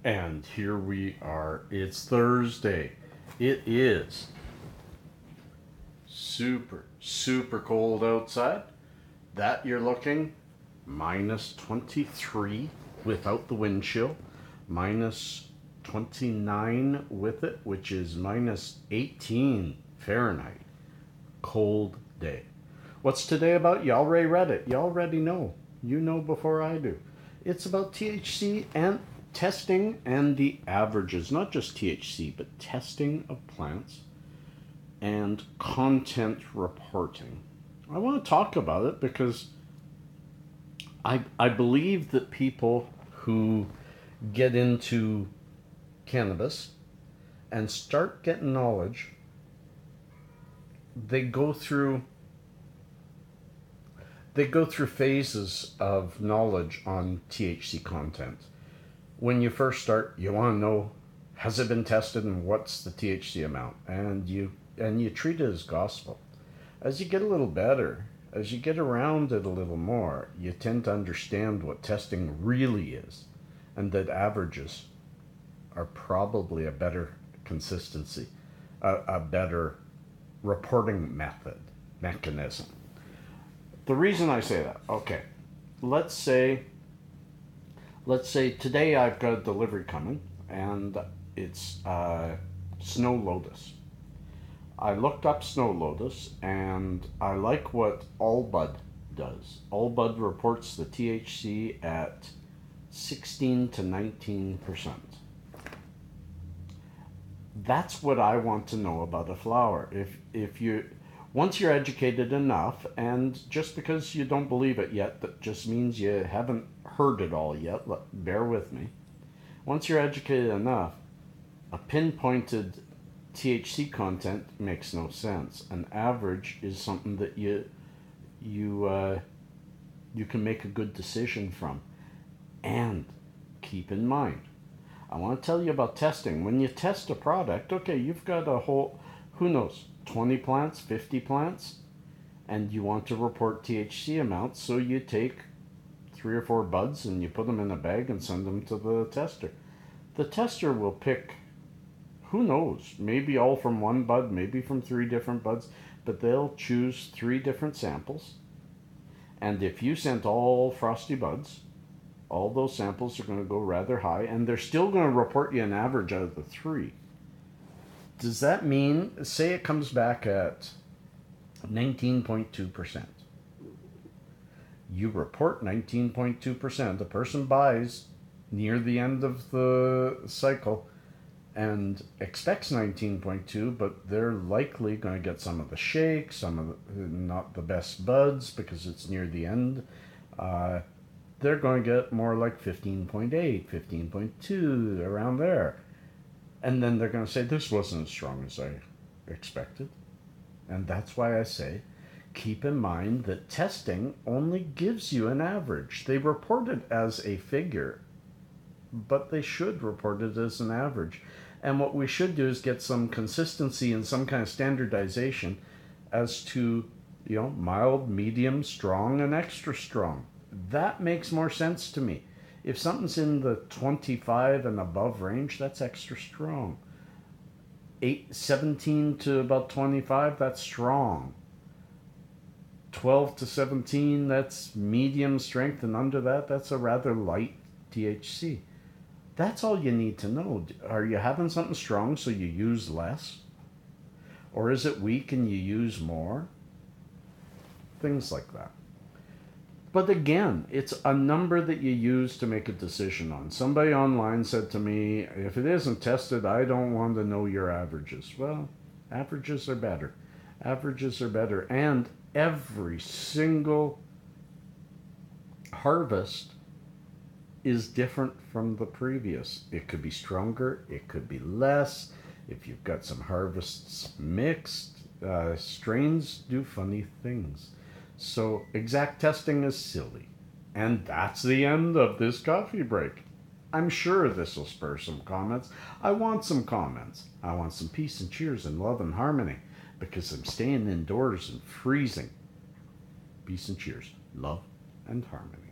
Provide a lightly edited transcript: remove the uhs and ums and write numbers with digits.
And here we are. It's Thursday. It is super, super cold outside. That you're looking minus 23 without the wind chill, minus 29 with it, which is minus 18 Fahrenheit. Cold day. What's today about? You already read it. You already know. You know before I do. It's about THC and testing and the averages, not just THC, but testing of plants and content reporting. I want to talk about it because I believe that people who get into cannabis and start getting knowledge, they go through phases of knowledge on THC content. When you first start, you want to know, has it been tested and what's the THC amount, and you treat it as gospel. As you get a little better, as you get around it a little more, you tend to understand what testing really is, and that averages are probably a better consistency, a better reporting mechanism. The reason I say that, okay, let's say today I've got a delivery coming and it's snow lotus. I looked up snow lotus and I like what Allbud does. Allbud reports the THC at 16 to 19%. That's what I want to know about a flower. If you once you're educated enough, and just because you don't believe it yet, that just means you haven't heard it all yet. Bear with me. Once you're educated enough, a pinpointed THC content makes no sense. An average is something that you can make a good decision from. And keep in mind, I want to tell you about testing. When you test a product, okay, you've got a whole, who knows, 20 plants, 50 plants, and you want to report THC amounts, so you take 3 or 4 buds and you put them in a bag and send them to the tester. The tester will pick, who knows, maybe all from one bud, maybe from 3 different buds, but they'll choose 3 different samples. And if you sent all frosty buds, all those samples are going to go rather high, and they're still going to report you an average out of the 3. Does that mean, say it comes back at 19.2%. You report 19.2%. The person buys near the end of the cycle and expects 19.2, but they're likely going to get some of the shake, some of the, not the best buds because it's near the end. They're going to get more like 15.8, 15.2, around there. And then they're going to say, this wasn't as strong as I expected. And that's why I say, keep in mind that testing only gives you an average. They report it as a figure, but they should report it as an average. And what we should do is get some consistency and some kind of standardization as to, mild, medium, strong, and extra strong. That makes more sense to me. If something's in the 25 and above range, that's extra strong. 17 to about 25, that's strong. 12 to 17, that's medium strength, and under that, that's a rather light THC. That's all you need to know. Are you having something strong so you use less? Or is it weak and you use more? Things like that. But again, it's a number that you use to make a decision on. Somebody online said to me, if it isn't tested, I don't want to know your averages. Well, averages are better. Averages are better. And every single harvest is different from the previous. It could be stronger, it could be less. If you've got some harvests mixed, strains do funny things. So exact testing is silly. And that's the end of this coffee break. I'm sure this will spur some comments. I want some comments. I want some peace and cheers and love and harmony because I'm staying indoors and freezing. Peace and cheers, love and harmony.